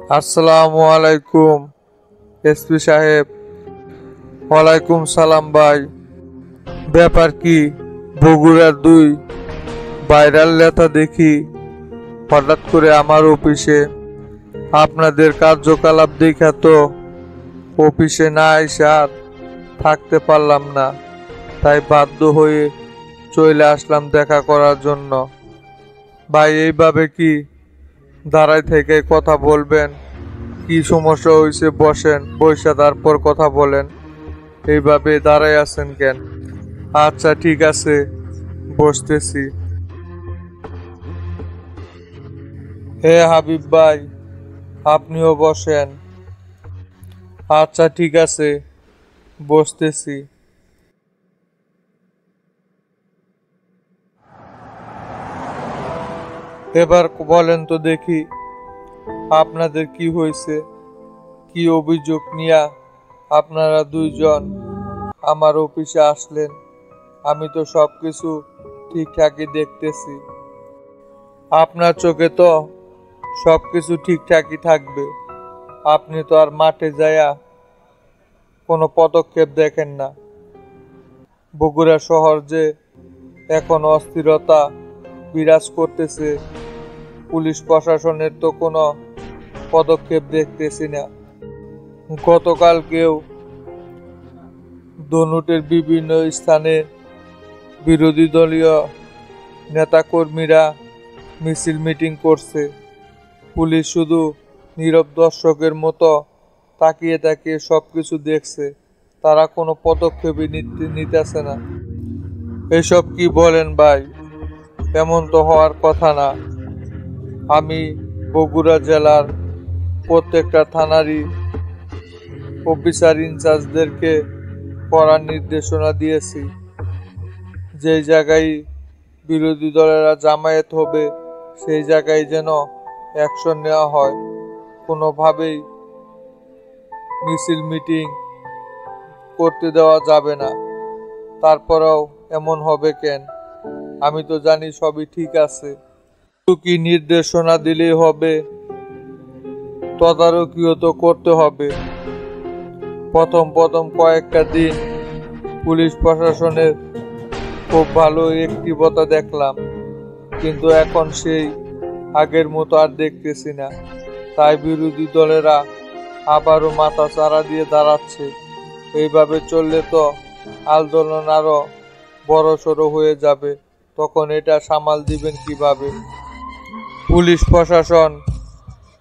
আসসালামু আলাইকুম এসপি সাহেব। ওয়ালাইকুম সালাম ভাই। ব্যাপার কি? বগুড়ার দুই ভাইরাল নেতা দেখি হঠাৎ করে আমার অফিসে। আপনাদের কার্যকলাপ দেখা তো অফিসে না এসে আর থাকতে পারলাম না, তাই বাধ্য হয়ে চলে আসলাম দেখা করার জন্য। ভাই, এইভাবে কি দাঁড়ায় থেকে কথা বলবেন? কি সমস্যা হয়েছে? বসেন, বসে তারপর কথা বলেন। এইভাবে দাঁড়ায় আছেন কেন? আচ্ছা ঠিক আছে, বসতেছি। হে হাবিব ভাই, আপনিও বসেন। আচ্ছা ঠিক আছে, বসতেছি। এবার বলেন তো দেখি, আপনাদের কি হয়েছে? কি অভিযোগ নিয়ে আপনারা দুইজন আমার অফিসে আসলেন? আমি তো সবকিছু ঠিকঠাকই দেখতেছি। আপনার চোখে তো সবকিছু ঠিকঠাকই থাকবে। আপনি তো আর মাঠে যায়া কোনো পদক্ষেপ দেখেন না। বগুড়া শহর যে এখন অস্থিরতা বিরাজ করতেছে, পুলিশ প্রশাসনের তো কোনো পদক্ষেপ দেখতেছি না। গতকালকেও ধনুটের বিভিন্ন স্থানে বিরোধী দলীয় নেতাকর্মীরা মিছিল মিটিং করছে। পুলিশ শুধু নীরব দর্শকের মতো তাকিয়ে তাকিয়ে সবকিছু দেখছে, তারা কোনো পদক্ষেপই নিতেছে না। এসব কি বলেন ভাই? এমন তো হওয়ার কথা না। আমি বগুড়া জেলার প্রত্যেকটা থানারই অফিসার ইনচার্জদেরকে কড়া নির্দেশনা দিয়েছি, যেই জায়গায় বিরোধী দলেরা জামায়াত হবে সেই জায়গায় যেন অ্যাকশন নেওয়া হয়। কোনোভাবেই মিছিল মিটিং করতে দেওয়া যাবে না। তারপরেও এমন হবে কেন? আমি তো জানি সবই ঠিক আছে। শুধু কি নির্দেশনা দিলেই হবে? তদারকিও তো করতে হবে। প্রথম প্রথম কয়েকটা দিন পুলিশ প্রশাসনের খুব ভালো একটিবতা দেখলাম, কিন্তু এখন সেই আগের মতো আর দেখতেছি না। তাই বিরোধী দলেরা আবারও মাথা চাড়া দিয়ে দাঁড়াচ্ছে। এইভাবে চললে তো আন্দোলন আরো বড়সড় হয়ে যাবে। তখন এটা সামাল দিবেন কিভাবে? পুলিশ প্রশাসন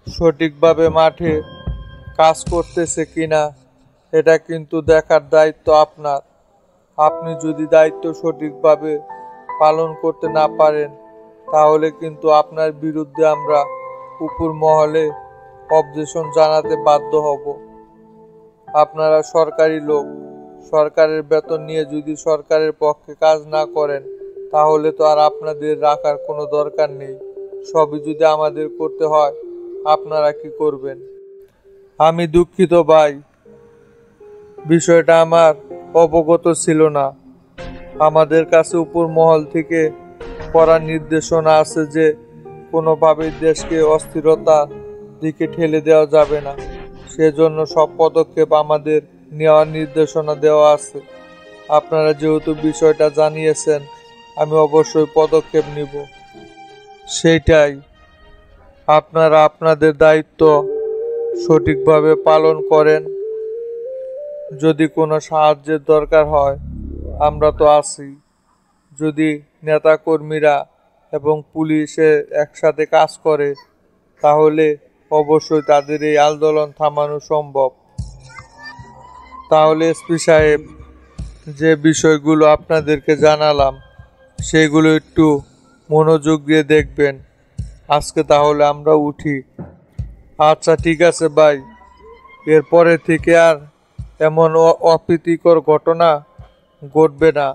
সঠিকভাবে মাঠে কাজ করতেছে কিনা এটা কিন্তু দেখার দায়িত্ব আপনার। আপনি যদি দায়িত্ব সঠিকভাবে পালন করতে না পারেন, তাহলে কিন্তু আপনার বিরুদ্ধে আমরা উপর মহলে অবজেকশন জানাতে বাধ্য হব। আপনারা সরকারি লোক, সরকারের বেতন নিয়ে যদি সরকারের পক্ষে কাজ না করেন, তাহলে তো আর আপনাদের রাখার কোনো দরকার নেই। সবই যদি আমাদের করতে হয়, আপনারা কি করবেন? আমি দুঃখিত ভাই, বিষয়টা আমার অবগত ছিল না। আমাদের কাছে উপর মহল থেকে কড়া নির্দেশনা আছে যে কোনোভাবেই দেশকে অস্থিরতার দিকে ঠেলে দেওয়া যাবে না। সেজন্য সব পদক্ষেপ আমাদের নেওয়ার নির্দেশনা দেওয়া আছে। আপনারা যেহেতু বিষয়টা জানিয়েছেন, আমি অবশ্যই পদক্ষেপ নিব। সেইটাই, আপনারা আপনাদের দায়িত্ব সঠিকভাবে পালন করেন। যদি কোনো সাহায্যের দরকার হয়, আমরা তো আছি। যদি নেতাকর্মীরা এবং পুলিশে একসাথে কাজ করে, তাহলে অবশ্যই তাদের এই আন্দোলন থামানো সম্ভব। তাহলে এসপি সাহেব, যে বিষয়গুলো আপনাদেরকে জানালাম সেগুলো একটু মনোযোগ দিয়ে দেখবেন। আজকে তাহলে আমরা উঠি। আচ্ছা ঠিক আছে ভাই, এরপরে থেকে আর এমন অপ্রীতিকর ঘটনা ঘটবে না।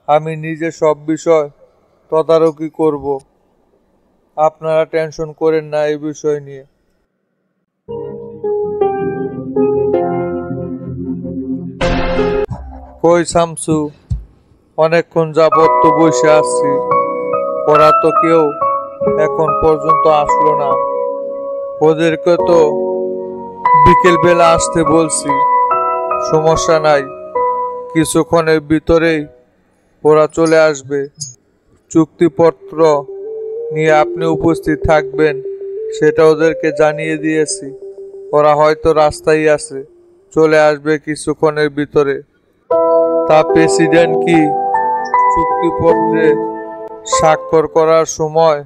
আমি নিজে সব বিষয় তদারকি করব। আপনারা টেনশন করেন না এই বিষয় নিয়ে। কই শামসু, অনেকক্ষণ যাবত তো বসে আছি, ওরা তো কেউ এখন পর্যন্ত আসলো না। ওদেরকে তো বিকেল বেলা আসতে বলছি, সমস্যা নাই, কিছুক্ষণের ভিতরেই ওরা চলে আসবে। চুক্তিপত্র নিয়ে আপনি উপস্থিত থাকবেন সেটা ওদেরকে জানিয়ে দিয়েছি। ওরা হয়তো রাস্তায় আছে, চলে আসবে কিছুক্ষণের ভিতরে। তা প্রেসিডেন্ট কি চুক্তিপত্রে স্বাক্ষর করার সময়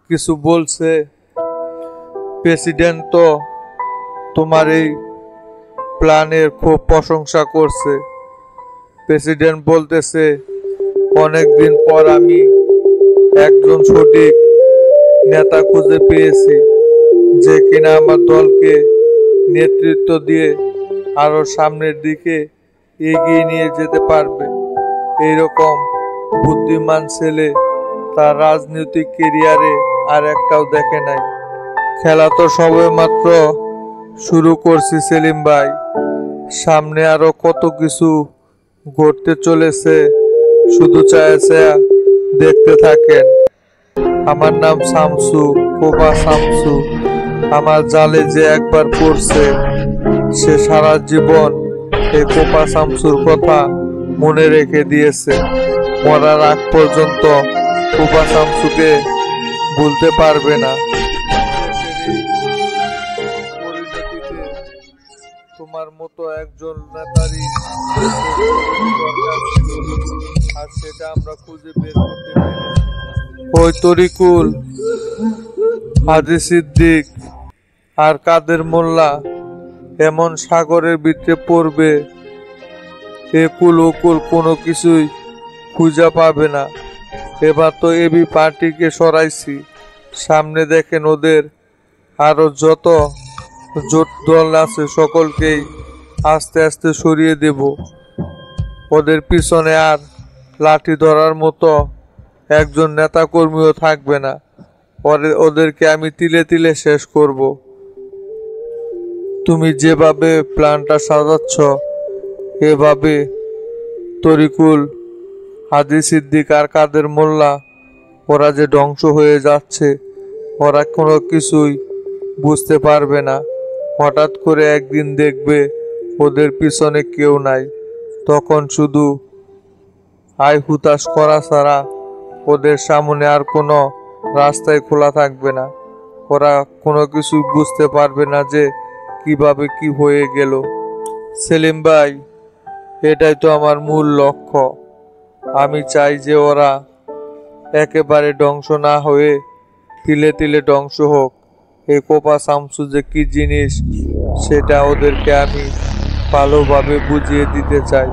কিছু বলছে? প্রেসিডেন্ট তো তোমার এই প্ল্যানের খুব প্রশংসা করছে। প্রেসিডেন্ট বলতেছে, অনেকদিন পর আমি একজন সঠিক নেতা খুঁজে পেয়েছি যে কিনা আমার দলকে নেতৃত্ব দিয়ে আরো সামনের দিকে এগিয়ে নিয়ে যেতে পারবে। এইরকম বুদ্ধিমান ছেলে তার রাজনৈতিক কেরিয়ারে আর একটাও দেখে নাই। খেলা তো সবেমাত্র শুরু করছি সেলিম ভাই, সামনে আরো কত কিছু ঘটতে চলেছে, শুধু চায় দেখতে থাকেন। আমার নাম শামসু, কোপা শামসু। আমার জালে যে একবার পড়ছে সে সারা জীবন এই কোপা শামসুর কথা মনে রেখে দিয়েছে। মরার আগ পর্যন্ত কোপা শামসুকে ভুলতে পারবে না। তোমার মতো একজন নেতারই দরকার ছিল, আর সেটা আমরা খুঁজে বের করতে পেরেছি। ওই তরিকুল, হাজী সিদ্দিক আর কাদের মোল্লা এমন সাগরের ভিতরে পড়বে, একুল ওকুল কোনো কিছুই খুঁজে পাবে না। এবার তো এবি পার্টিকে সরাইছি, সামনে দেখেন ওদের আরো যত জোট দল আছে সকলকেই আস্তে আস্তে সরিয়ে দেব। ওদের পিছনে আর লাঠি ধরার মতো একজন নেতাকর্মীও থাকবে না। পরে ওদেরকে আমি তিলে তিলে শেষ করব। তুমি যেভাবে প্ল্যানটা সাজাচ্ছ এভাবে তরিকুল, হাজী সিদ্দিক আর কাদের মোল্লা ওরা যে ধ্বংস হয়ে যাচ্ছে, ওরা কোনো কিছুই বুঝতে পারবে না। হঠাৎ করে একদিন দেখবে ওদের পিছনে কেউ নাই, তখন শুধু আয় হুতাশ করা ছাড়া ওদের সামনে আর কোনো রাস্তায় খোলা থাকবে না। ওরা কোনো কিছু বুঝতে পারবে না যে কিভাবে কি হয়ে গেল। সেলিম ভাই, এটাই তো আমার মূল লক্ষ্য। আমি চাই যে ওরা একেবারে ধ্বংস না হয়ে তিলে তিলে ধ্বংস হোক। এই কোপা শামসু যে কি জিনিস সেটা ওদেরকে আমি ভালোভাবে বুঝিয়ে দিতে চাই।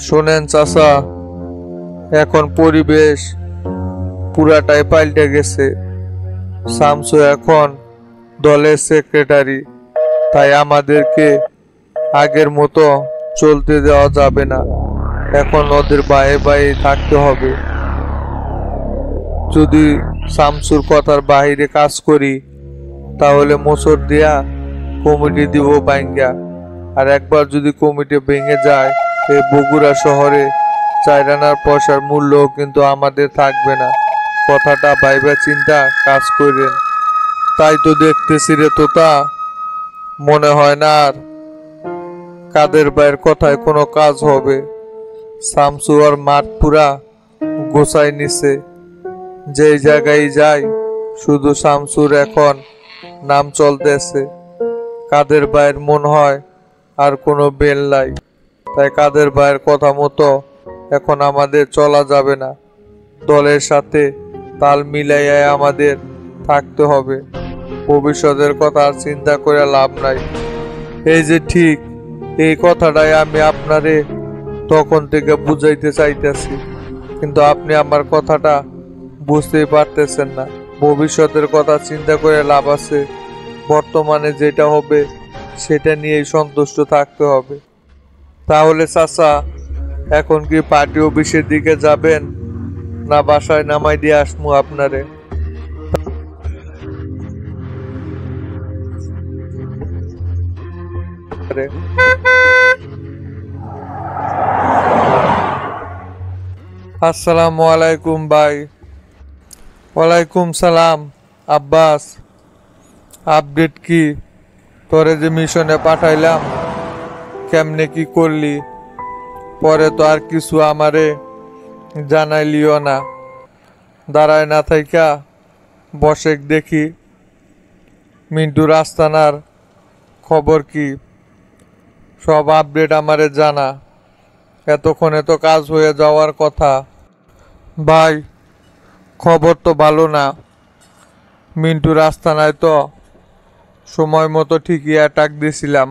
শোনেন চাচা, এখন পরিবেশ পুরাটাই পাল্টে গেছে। শামসু এখন দলের সেক্রেটারি, তাই আমাদেরকে আগের মতো চলতে দেওয়া যাবে না। এখন ওদের বায়ে বায়ে থাকতে হবে। যদি শামসুর কথার বাহিরে কাজ করি তাহলে মোচড় দিয়া কমিটি দিব ভাঙ্গা। আর একবার যদি কমিটি ভেঙে যায় এই বগুড়া শহরে 4 আনার পয়সার মূল্য কিন্তু আমাদের থাকবে না। কথাটা ভাইবা চিন্তা কাজ করেন। তাই তো দেখতেছি রে তোতা, মনে হয় না আর কাদের ভাইয়ের কথায় কোনো কাজ হবে। শামসু আর মাঠ পুরা গোছাই নিছে, যেই জায়গায় যায় শুধু শামসুর এখন নাম চলতেছে। কাদের ভাইয়ের মন হয় আর কোনো বেল নাই, তাই কাদের ভাইয়ের কথা মতো এখন আমাদের চলা যাবে না। দলের সাথে তাল মিলাইয়া আমাদের থাকতে হবে। ভবিষ্যতের কথা আর চিন্তা করে লাভ নাই। এই যে ঠিক এই কথাটাই আমি আপনারে তখন থেকে বুঝাইতে চাইতেছি, কিন্তু আপনি আমার কথাটা বুঝতেই পারতেছেন না। ভবিষ্যতের কথা চিন্তা করে লাভ আছে? বর্তমানে যেটা হবে সেটা নিয়েই সন্তুষ্ট থাকতে হবে। তাহলে চাচা, এখন কি পার্টি অফিসের দিকে যাবেন না বাসায় নামাই দিয়ে আসমু আপনারে? আসসালামু আলাইকুম ভাই। ওয়ালাইকুম সালাম। আব্বাস, আপডেট কি? তোরে যে মিশনে পাঠাইলাম, কেমনে কি করলি? পরে তো আর কিছু আমারে জানাইলিও না। দাঁড়ায় না থাইকা বসেক দেখি মিন্টুর আস্তানার খবর কি, সব আপডেট আমারে জানা। এতক্ষণে তো কাজ হয়ে যাওয়ার কথা। ভাই, খবর তো ভালো না। মিন্টুর আস্তানায় তো সময় মতো ঠিকই অ্যাটাক দিয়েছিলাম,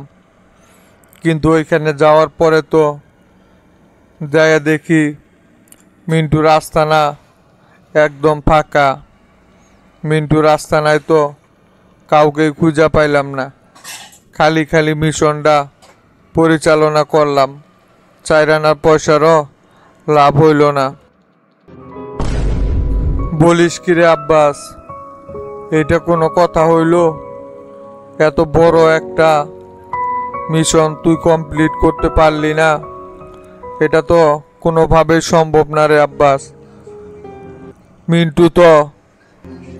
কিন্তু ওইখানে যাওয়ার পরে তো যাইয়া দেখি মিন্টুর আস্তানা একদম ফাঁকা। মিন্টুর আস্তানায় তো কাউকেই খুঁজে পাইলাম না। খালি খালি মিশনটা পরিচালনা করলাম, 4 আনার পয়সারও লাভ হইল না। বলিস কিরে আব্বাস, এটা কোনো কথা হইল? এত বড় একটা মিশন তুই কমপ্লিট করতে পারলি না? এটা তো কোনোভাবেই সম্ভব না রে আব্বাস। মিন্টু তো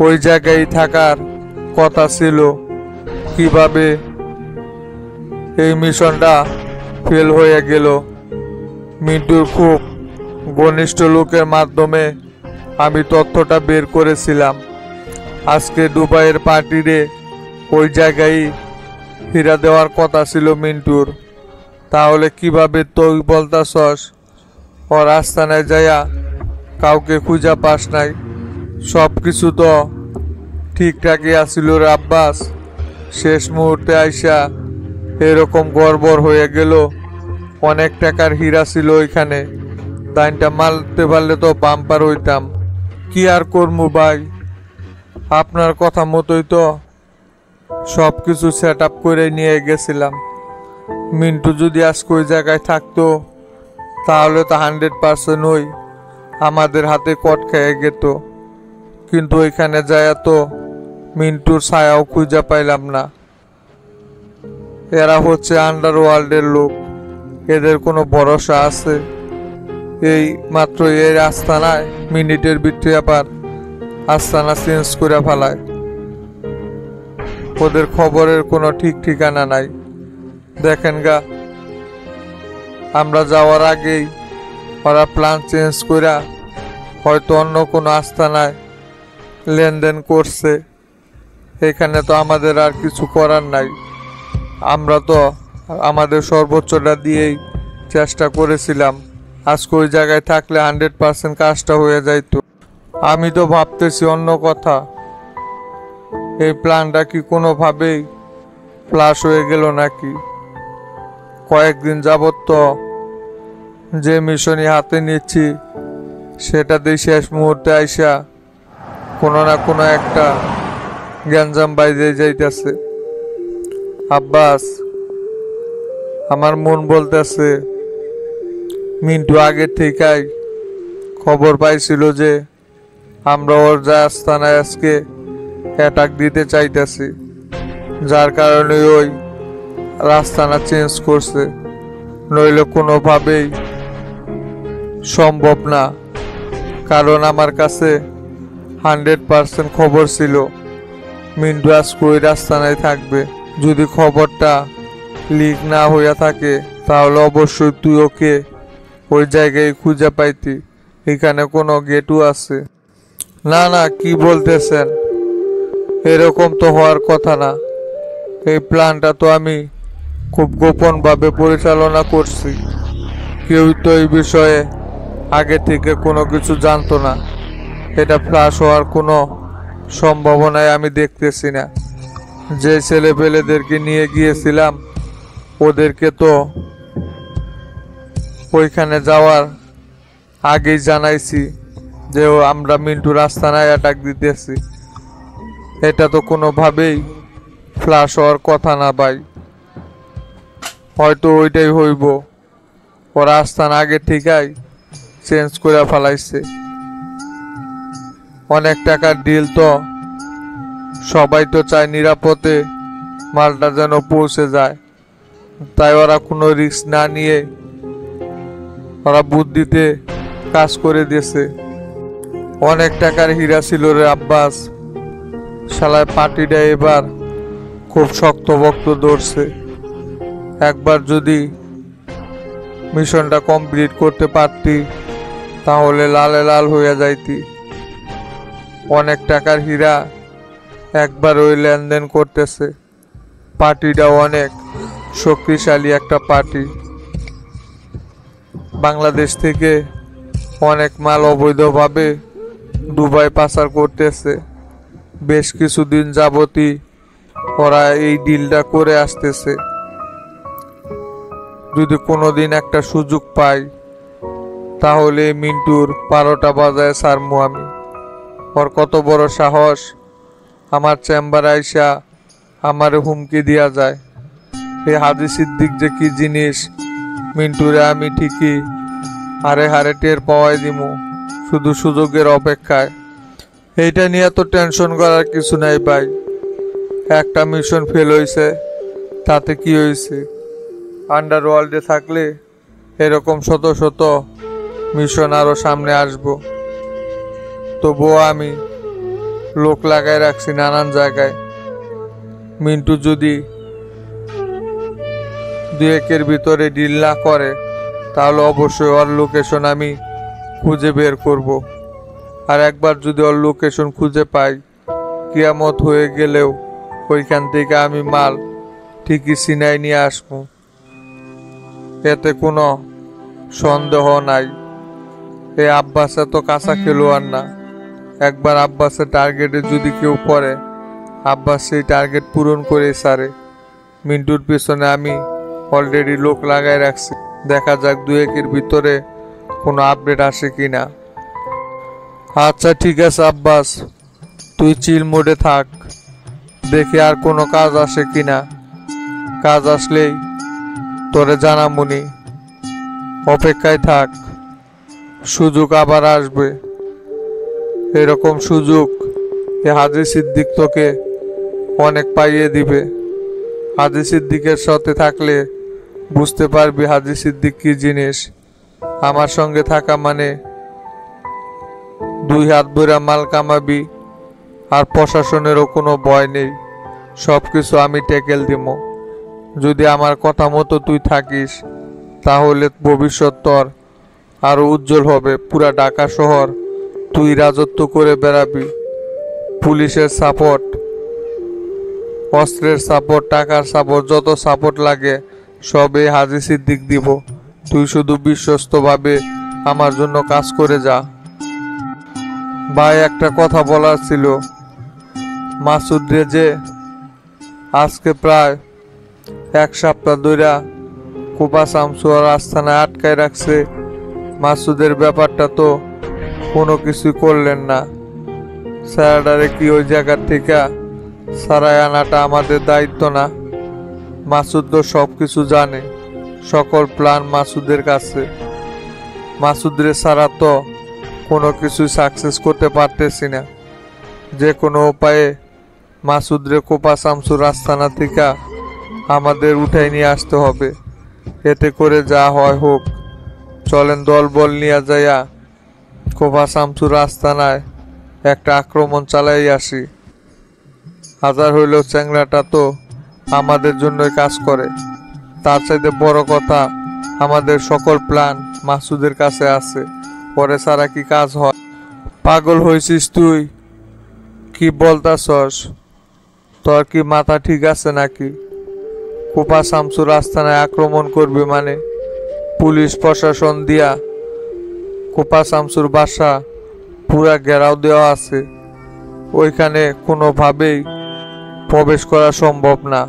ওই জায়গায় থাকার কথা ছিল, কিভাবে এই মিশনটা ফেল হয়ে গেল? মিন্টুর খুব ঘনিষ্ঠ লোকের মাধ্যমে আমি তথ্যটা বের করেছিলাম। আজকে দুবাইয়ের পার্টিরে ওই জায়গায় ফিরা দেওয়ার কথা ছিল মিন্টুর। তাহলে কিভাবে তুই বলতাছস ওর আস্তানায় যাইয়া কাউকে খুঁজা পাস নাই? সব কিছু তো ঠিকঠাকই আসিল রে আব্বাস। শেষ মুহূর্তে আইসা এরকম গড়বড় হয়ে গেল। অনেক টাকার হীরা ছিল ওইখানে, দাইনটা মারতে পারলে তো বাম্পার হইতাম। কি আর করমু ভাই, আপনার কথা মতোই তো সব কিছু সেট আপ করে নিয়ে গেছিলাম। মিন্টু যদি আজকে ওই জায়গায় থাকতো, তাহলে তো 100% ওই আমাদের হাতে কট খেয়ে যেত। কিন্তু ওইখানে যায় তো মিন্টুর ছায়াও খুঁজে পাইলাম না। এরা হচ্ছে আন্ডারওয়ার্ল্ডের লোক, এদের কোনো ভরসা আছে? এই মাত্র এর আস্তানায় মিনিটের ভিতরে আবার আস্তানা চেঞ্জ করে ফেলায়। ওদের খবরের কোনো ঠিক ঠিকানা নাই। দেখেন গা, আমরা যাওয়ার আগেই ওরা প্ল্যান চেঞ্জ করে হয়তো অন্য কোনো আস্তানায় লেনদেন করছে। এখানে তো আমাদের আর কিছু করার নাই। আমরা তো আমাদের সর্বোচ্চটা দিয়েই চেষ্টা করেছিলাম। আজকে ওই জায়গায় থাকলে 100% কাজটা হয়ে যাইতো। আমি তো ভাবতেছি অন্য কথা। এই প্ল্যানটা কি কোনোভাবেই ফ্লাশ হয়ে গেল নাকি? কয়েকদিন যাবত তো যে মিশনই হাতে নিচ্ছি, সেটাতেই শেষ মুহূর্তে আইসা কোনো না কোনো একটা গ্যাঞ্জাম বাইরে যাইতেছে। আব্বাস, আমার মন বলতেছে মিন্টু আগের থেকেই খবর পাইছিল যে আমরা ওর যা আস্তানায় আজকে অ্যাটাক দিতে চাইতেছি, যার কারণে ওই রাস্তানা চেঞ্জ করছে। নইলে কোনোভাবেই সম্ভব না, কারণ আমার কাছে 100% খবর ছিল মিন্টু আজকে ওই রাস্তানায় থাকবে। যদি খবরটা লিক না হইয়া থাকে, তাহলে অবশ্যই তুই ওকে ওই জায়গায় খুঁজে পাইতি। এখানে কোনো গেটও আছে? না না, কি বলতেছেন? এরকম তো হওয়ার কথা না। এই প্ল্যানটা তো আমি খুব গোপনভাবে পরিচালনা করছি। কেউ তো এই বিষয়ে আগে থেকে কোনো কিছু জানতো না। এটা ফ্লাশ হওয়ার কোনো সম্ভাবনাই আমি দেখতেছি না। যে ছেলেপেলেদেরকে নিয়ে গিয়েছিলাম, ওদেরকে তো ওইখানে যাওয়ার আগেই জানাইছি যে আমরা মিন্টুর আস্তানায় অ্যাটাক দিতেছি। এটা তো কোনোভাবেই ফ্লাশ হওয়ার কথা না ভাই। হয়তো ওইটাই হইব, ওরা আস্তানা আগে থেকেই চেঞ্জ করে ফেলাইছে। অনেক টাকার ডিল তো, সবাই তো চায় নিরাপদে মালটা যেন পৌঁছে যায়। তাই ওরা কোনো রিস্ক না নিয়ে ওরা বুদ্ধিতে কাজ করে দিয়েছে। অনেক টাকার হীরা ছিল রে আব্বাস। শালায় পার্টিটা এবার খুব শক্তভক্ত ধরছে। একবার যদি মিশনটা কমপ্লিট করতে পারতি তাহলে লালে লাল হইয়া যাইতি। অনেক টাকার হীরা একবার ওই লেনদেন করতেছে। পার্টিটা অনেক শক্তিশালী একটা পার্টি। বাংলাদেশ থেকে অনেক মাল অবৈধভাবে দুবাই পাচার করতেছে। বেশ কিছুদিন যাবতই ওরা এই ডিলটা করে আসতেছে। যদি কোনোদিন একটা সুযোগ পাই তাহলে মিন্টুর 12টা বাজায় ছাড়মু আমি। ওর কত বড় সাহস আমার চেম্বার আইসা আমারে হুমকি দিয়া যায়। এই হাজি সিদ্দিক যে কি জিনিস, মিন্টুরে আমি ঠিকই হারে হারে টের পাওয়াই দিমু, শুধু সুযোগের অপেক্ষায়। এইটা নিয়ে তো টেনশন করার কিছু নাই ভাই। একটা মিশন ফেল হয়েছে, তাতে কি হয়েছে? আন্ডারওয়ার্ল্ডে থাকলে এরকম শত শত মিশন আরো সামনে আসবো। তবুও আমি লোক লাগাই রাখছি নানান জায়গায়। মিন্টু যদি 2-1 ভিতরে ডিল না করে তাহলে অবশ্যই ওর লোকেশন আমি খুঁজে বের করব। আর একবার যদি ওর লোকেশন খুঁজে পাই, কিয়ামত হয়ে গেলেও ওইখান থেকে আমি মাল ঠিকই ছিনাই নিয়ে আসবো, এতে কোনো সন্দেহ নাই। এই আব্বাসে তো কাঁচা খেলোয়াড় না। একবার আব্বাসের টার্গেটে যদি কেউ পড়ে, আব্বাস সেই টার্গেট পূরণ করে সারে। মিন্টুর পিছনে আমি অলরেডি লোক লাগাই রাখছি। দেখা যাক 2-1 ভিতরে কোনো আপডেট আসে কিনা। আচ্ছা ঠিক আছে আব্বাস, তুই চিল মোডে থাক, দেখি আর কোনো কাজ আসে কিনা। কাজ আসলেই তোরে জানামুনি, অপেক্ষায় থাক। সুযোগ আবার আসবে। এরকম সুযোগ এ হাজি সিদ্দিক তোকে অনেক পাইয়ে দিবে। হাজি সিদ্দিকের সাথে থাকলে বুঝতে পারবি হাজি সিদ্দিক কি জিনিস। আমার সঙ্গে থাকা মানে 2 হাত ভরা মাল কামাবি, আর প্রশাসনেরও কোনো ভয় নেই। সব কিছু আমি ট্যাকেল দিব। যদি আমার কথা মতো তুই থাকিস তাহলে ভবিষ্যৎ তোর আরো উজ্জ্বল হবে। পুরা ঢাকা শহর তুই রাজত্ব করে বেড়াবি। পুলিশের সাপোর্ট, অস্ত্রের সাপোর্ট, টাকার সাপোর্ট, যত সাপোর্ট লাগে সব এই হাজি সিদ্দিক দিব। তুই শুধু বিশ্বস্তভাবে আমার জন্য কাজ করে যা। ভাই একটা কথা বলার ছিল। মাসুদ রে যে আজকে প্রায় 1 সপ্তাহ ধরে কোপা শামসুয়ার আস্থানায় আটকায় রাখছে, মাসুদের ব্যাপারটা তো কোনো কিছু করলেন না। স্যারাডারে কি ওই জায়গার থেকে সারাই আনাটা আমাদের দায়িত্ব না? মাসুদ তো সব কিছু জানে, সকল প্ল্যান মাসুদের কাছে। মাসুদরে ছাড়া তো কোনো কিছুই সাকসেস করতে পারতেছি না। যে কোনো উপায়ে মাসুদরে কোপা শামসুর আস্তানা থেকে আমাদের উঠাই নিয়ে আসতে হবে। এতে করে যা হয় হোক, চলেন দলবল নিয়ে যাইয়া কোপা শামসুর আস্তানায় একটা আক্রমণ চালাই আসি। হাজার হইলেও চ্যাংরাটা তো আমাদের জন্যই কাজ করে। তার চাইতে বড় কথা, আমাদের সকল প্ল্যান মাসুদের কাছে আছে। পরে ছাড়া কি কাজ হয়? পাগল হয়েছিস তুই? কি বলতাছস? তোর কি মাথা ঠিক আছে নাকি? কোপা শামসুর আস্তানায় আক্রমণ করবি মানে? পুলিশ প্রশাসন দিয়া কোপা শামসুর বাসা পুরা ঘেরাও দেওয়া আছে। ওইখানে কোনোভাবেই প্রবেশ করা সম্ভব না।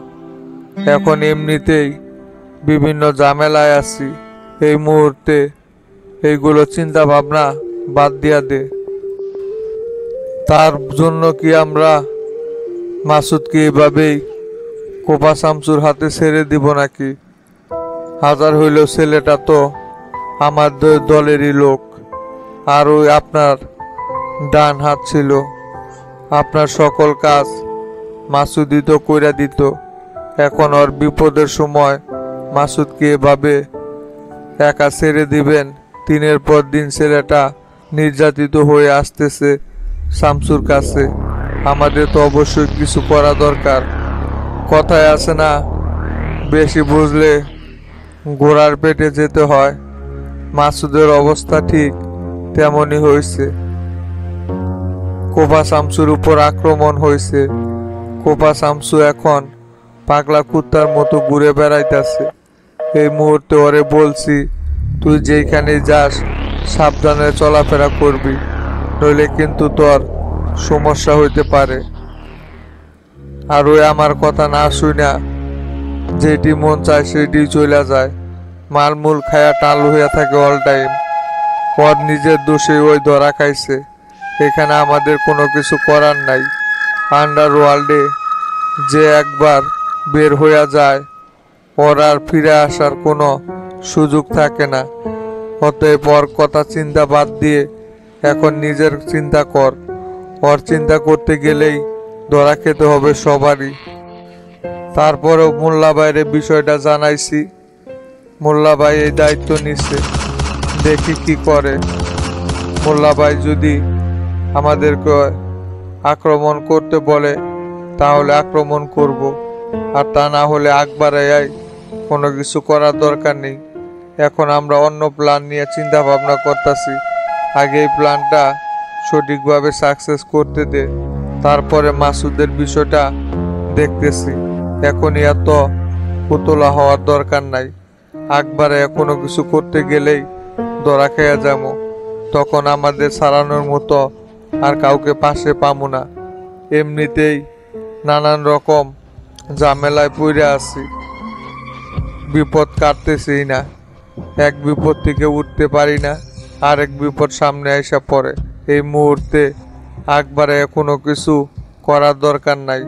এখন এমনিতেই বিভিন্ন ঝামেলায় আছি। এই মুহূর্তে এইগুলো চিন্তা ভাবনা বাদ দিয়া দে। তার জন্য কি আমরা মাসুদকে এভাবেই কোপা শামসুর হাতে ছেড়ে দিব নাকি? হাজার হইলেও ছেলেটা তো আমাদের দলেরই লোক। আর ওই আপনার ডান হাত ছিল। আপনার সকল কাজ মাসুদই তো কইরা দিত। এখন ওর বিপদের সময় মাসুদকে এভাবে একা ছেড়ে দিবেন? দিনের পর দিন ছেলেটা নির্যাতিত হয়ে আসতেছে শামসুর কাছে। আমাদের তো অবশ্যই কিছু করা দরকার। কথায় আছে না, বেশি বুঝলে ঘোড়ার পেটে যেতে হয়। মাসুদের অবস্থা ঠিক তেমনই হয়েছে। কোপা শামসুর উপর আক্রমণ হয়েছে। কোপা শামসু এখন পাগলা কুত্তার মতো ঘুরে বেড়াইতেছে। এই মুহূর্তে ওরে বলছি, তুই যেখানে যাস সাবধানে চলাফেরা করবি, নইলে কিন্তু তোর সমস্যা হইতে পারে। আর ওই আমার কথা না শুনা যেটি মন চায় সেটি চলে যায়। মালমূল খায়া টালু হইয়া থাকে অল টাইম। ওর নিজের দোষে ওই ধরা খাইছে। এখানে আমাদের কোনো কিছু করার নাই। আন্ডার ওয়ার্ল্ডে যে একবার বের হইয়া যায়, ওর আর ফিরে আসার কোনো সুযোগ থাকে না। অতএব ওর কথা চিন্তা বাদ দিয়ে এখন নিজের চিন্তা কর। ওর চিন্তা করতে গেলেই ধরা খেতে হবে সবারই। তারপরেও মোল্লা ভাইয়ের বিষয়টা জানাইছি। মোল্লা ভাই এই দায়িত্ব নিচ্ছে, দেখি কি করে। মোল্লা ভাই যদি আমাদেরকে আক্রমণ করতে বলে তাহলে আক্রমণ করব, আর তা না হলে আকবারাই কোনো কিছু করার দরকার নেই। এখন আমরা অন্য প্ল্যান নিয়ে চিন্তা ভাবনা করতেছি। আগে এই প্ল্যানটা সঠিকভাবে সাকসেস করতে দে, তারপরে মাসুদের বিষয়টা দেখতেছি। এখনই এত উতলা হওয়ার দরকার নাই। আকবারে কোনো কিছু করতে গেলেই ধরা খেয়ে যাবো। তখন আমাদের সারানোর মতো আর কাউকে পাশে পাবো না। এমনিতেই নানান রকম ঝামেলায় পড়ে আছি, বিপদ কাটতেছি না। এক বিপদ থেকে উঠতে পারি না, আরেক বিপদ সামনে এসে পড়ে। এই মুহূর্তে একবারে কোনো কিছু করার দরকার নাই।